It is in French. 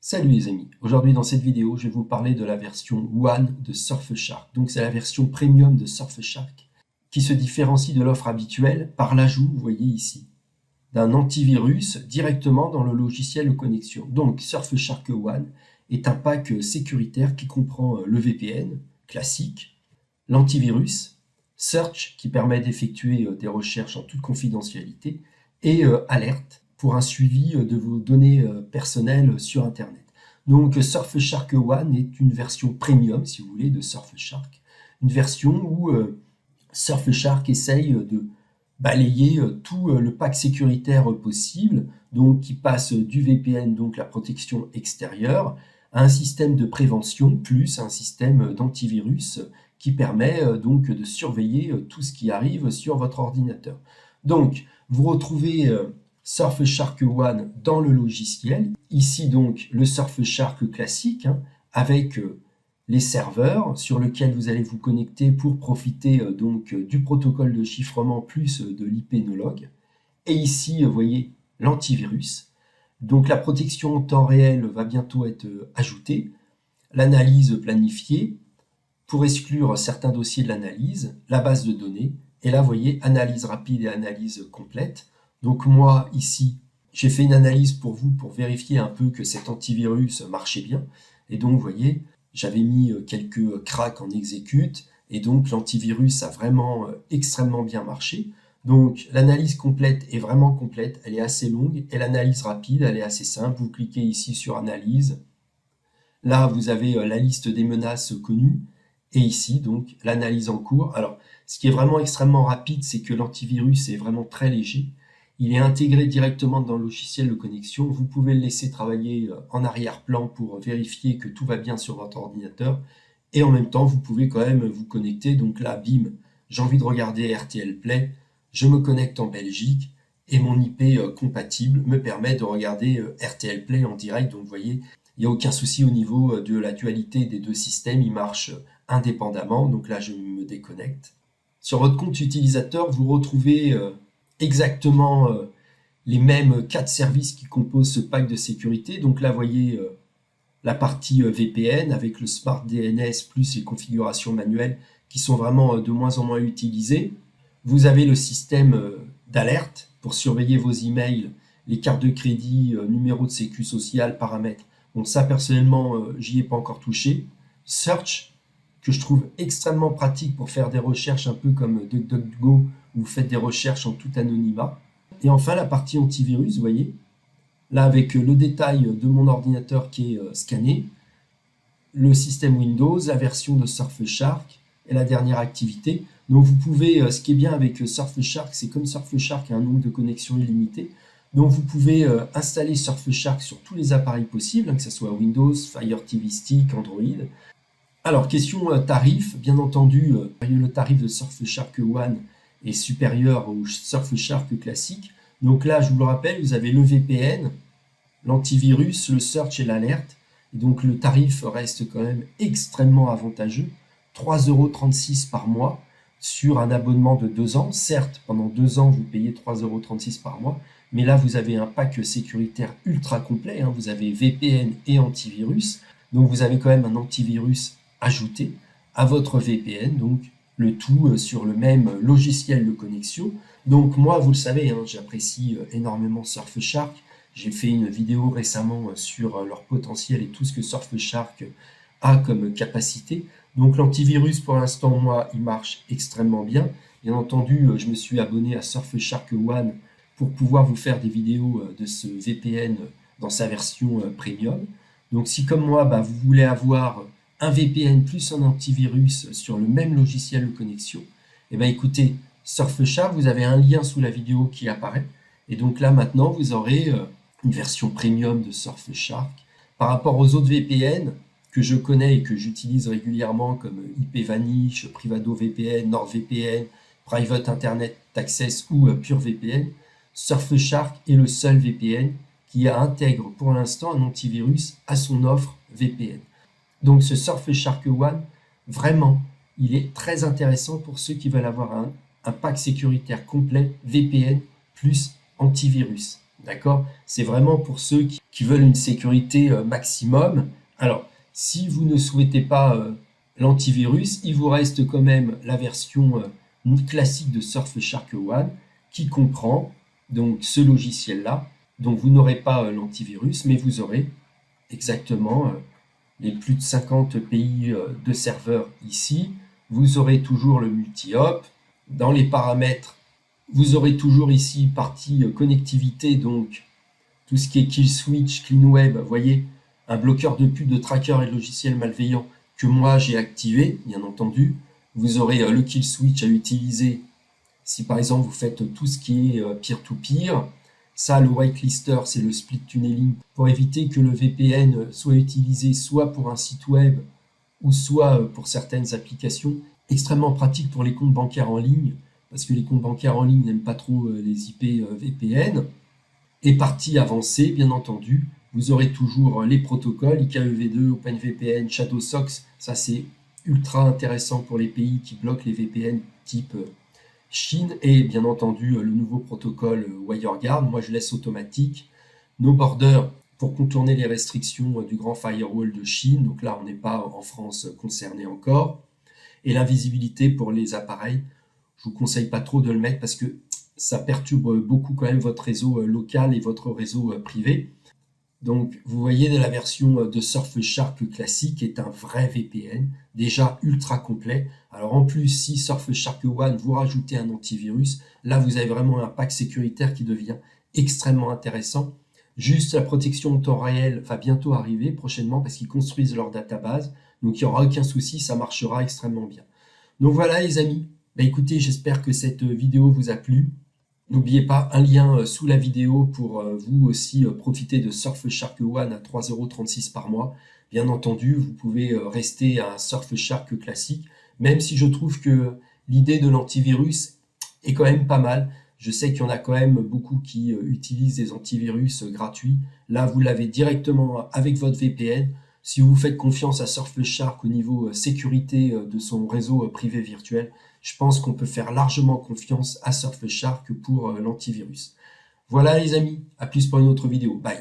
Salut les amis, aujourd'hui dans cette vidéo je vais vous parler de la version One de Surfshark. Donc c'est la version premium de Surfshark qui se différencie de l'offre habituelle par l'ajout, vous voyez ici, d'un antivirus directement dans le logiciel de connexion. Donc Surfshark One est un pack sécuritaire qui comprend le VPN classique, l'antivirus, Search qui permet d'effectuer des recherches en toute confidentialité et Alert pour un suivi de vos données personnelles sur Internet. Donc Surfshark One est une version premium, si vous voulez, de Surfshark. Une version où Surfshark essaye de balayer tout le pack sécuritaire possible, donc qui passe du VPN, donc la protection extérieure, à un système de prévention, plus un système d'antivirus qui permet donc de surveiller tout ce qui arrive sur votre ordinateur. Donc, vous retrouvez Surfshark One dans le logiciel. Ici donc le Surfshark classique avec les serveurs sur lesquels vous allez vous connecter pour profiter donc du protocole de chiffrement plus de l'IP-nologue. Et ici, vous voyez l'antivirus. Donc la protection en temps réel va bientôt être ajoutée. L'analyse planifiée pour exclure certains dossiers de l'analyse, la base de données. Et là, vous voyez, analyse rapide et analyse complète. Donc moi, ici, j'ai fait une analyse pour vous pour vérifier un peu que cet antivirus marchait bien. Et donc, vous voyez, j'avais mis quelques cracks en exécute. Et donc, l'antivirus a vraiment extrêmement bien marché. Donc, l'analyse complète est vraiment complète. Elle est assez longue. Et l'analyse rapide, elle est assez simple. Vous cliquez ici sur Analyse. Là, vous avez la liste des menaces connues. Et ici, donc, l'analyse en cours. Alors, ce qui est vraiment extrêmement rapide, c'est que l'antivirus est vraiment très léger. Il est intégré directement dans le logiciel de connexion. Vous pouvez le laisser travailler en arrière-plan pour vérifier que tout va bien sur votre ordinateur. Et en même temps, vous pouvez quand même vous connecter. Donc là, bim, j'ai envie de regarder RTL Play. Je me connecte en Belgique et mon IP compatible me permet de regarder RTL Play en direct. Donc vous voyez, il n'y a aucun souci au niveau de la dualité des deux systèmes. Ils marchent indépendamment. Donc là, je me déconnecte. Sur votre compte utilisateur, vous retrouvez exactement les mêmes 4 services qui composent ce pack de sécurité. Donc là, vous voyez la partie VPN avec le Smart DNS plus les configurations manuelles qui sont vraiment de moins en moins utilisées. Vous avez le système d'alerte pour surveiller vos emails, les cartes de crédit, numéro de sécu social, paramètres. Donc ça, personnellement, j'y ai pas encore touché. Search, que je trouve extrêmement pratique pour faire des recherches un peu comme DuckDuckGo, où vous faites des recherches en tout anonymat. Et enfin, la partie antivirus, vous voyez, là avec le détail de mon ordinateur qui est scanné, le système Windows, la version de Surfshark et la dernière activité. Donc vous pouvez, ce qui est bien avec Surfshark, c'est comme Surfshark a un nombre de connexions illimité, donc vous pouvez installer Surfshark sur tous les appareils possibles, que ce soit Windows, Fire TV Stick, Android. Alors, question tarif, bien entendu, le tarif de Surfshark One est supérieur au Surfshark classique. Donc là, je vous le rappelle, vous avez le VPN, l'antivirus, le search et l'alerte. Donc le tarif reste quand même extrêmement avantageux. 3,36 € par mois sur un abonnement de 2 ans. Certes, pendant 2 ans, vous payez 3,36 € par mois. Mais là, vous avez un pack sécuritaire ultra complet. Vous avez VPN et antivirus. Donc vous avez quand même un antivirus ajouté à votre VPN, donc le tout sur le même logiciel de connexion. Donc moi, vous le savez, j'apprécie énormément Surfshark. J'ai fait une vidéo récemment sur leur potentiel et tout ce que Surfshark a comme capacité. Donc l'antivirus, pour l'instant, moi, il marche extrêmement bien. Bien entendu, je me suis abonné à Surfshark One pour pouvoir vous faire des vidéos de ce VPN dans sa version premium. Donc si comme moi, vous voulez avoir un VPN plus un antivirus sur le même logiciel de connexion, et bien écoutez, Surfshark, vous avez un lien sous la vidéo qui apparaît. Et donc là maintenant, vous aurez une version premium de Surfshark. Par rapport aux autres VPN que je connais et que j'utilise régulièrement comme IPVanish, Privado VPN, NordVPN, Private Internet Access ou PureVPN, Surfshark est le seul VPN qui intègre pour l'instant un antivirus à son offre VPN. Donc ce Surfshark One, vraiment, il est très intéressant pour ceux qui veulent avoir un pack sécuritaire complet VPN plus antivirus. D'accord? C'est vraiment pour ceux qui veulent une sécurité maximum. Alors, si vous ne souhaitez pas l'antivirus, il vous reste quand même la version classique de Surfshark One qui comprend donc ce logiciel-là. Donc, vous n'aurez pas l'antivirus, mais vous aurez exactement les plus de 50 pays de serveurs ici. Vous aurez toujours le multi-hop. Dans les paramètres, vous aurez toujours ici partie connectivité, donc tout ce qui est kill switch, clean web, vous voyez, un bloqueur de pub de trackers et de logiciels malveillants que moi j'ai activé, bien entendu. Vous aurez le kill switch à utiliser si par exemple vous faites tout ce qui est peer-to-peer. Ça, le whitelister, c'est le split tunneling pour éviter que le VPN soit utilisé soit pour un site web ou soit pour certaines applications. Extrêmement pratique pour les comptes bancaires en ligne, parce que les comptes bancaires en ligne n'aiment pas trop les IP VPN. Et partie avancée, bien entendu, vous aurez toujours les protocoles IKEv2, OpenVPN, ShadowSox. Ça, c'est ultra intéressant pour les pays qui bloquent les VPN type Chine. Et bien entendu, le nouveau protocole WireGuard. Moi, je laisse automatique. No Border pour contourner les restrictions du grand firewall de Chine. Donc là, on n'est pas en France concerné encore. Et l'invisibilité pour les appareils. Je vous conseille pas trop de le mettre parce que ça perturbe beaucoup quand même votre réseau local et votre réseau privé. Donc, vous voyez, la version de Surfshark classique est un vrai VPN, déjà ultra complet. Alors en plus, si Surfshark One, vous rajoutez un antivirus, là vous avez vraiment un pack sécuritaire qui devient extrêmement intéressant. Juste la protection en temps réel va bientôt arriver prochainement parce qu'ils construisent leur database. Donc il n'y aura aucun souci, ça marchera extrêmement bien. Donc voilà les amis, écoutez, j'espère que cette vidéo vous a plu. N'oubliez pas un lien sous la vidéo pour vous aussi profiter de Surfshark One à 3,36 € par mois. Bien entendu, vous pouvez rester à un Surfshark classique, même si je trouve que l'idée de l'antivirus est quand même pas mal. Je sais qu'il y en a quand même beaucoup qui utilisent des antivirus gratuits. Là, vous l'avez directement avec votre VPN. Si vous faites confiance à Surfshark au niveau sécurité de son réseau privé virtuel, je pense qu'on peut faire largement confiance à Surfshark pour l'antivirus. Voilà les amis, à plus pour une autre vidéo. Bye.